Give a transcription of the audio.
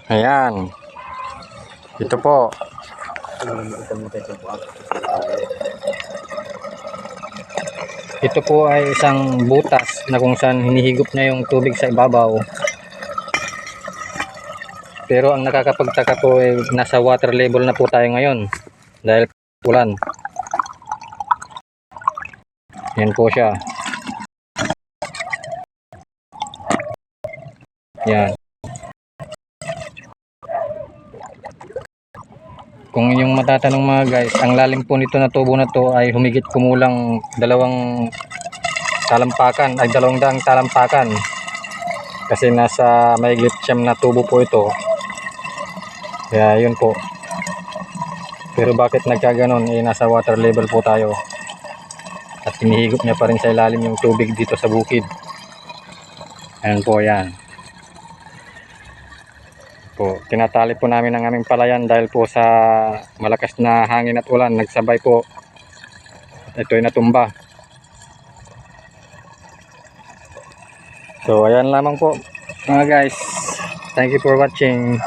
Ayan. Ito po. Ito po ay isang butas na kung saan hinihigop na yung tubig sa ibabaw. Pero ang nakakapagtaka po ay nasa water level na po tayo ngayon dahil ulan. Yan po siya. Yan. Kung inyong matatanong mga guys, ang lalim po nito na tubo na to ay humigit kumulang 2 talampakan, ay 200 talampakan. Kasi nasa mahigit siyam na tubo po ito. Kaya yun po. Pero bakit nagkaganon? Nasa water level po tayo. At hinihigop niya pa rin sa ilalim yung tubig dito sa bukid. Ayan po yan. Po, tinatali po namin ang aming palayan dahil po sa malakas na hangin at ulan nagsabay po. Ito ay natumba. So ayan lamang po mga guys. Thank you for watching.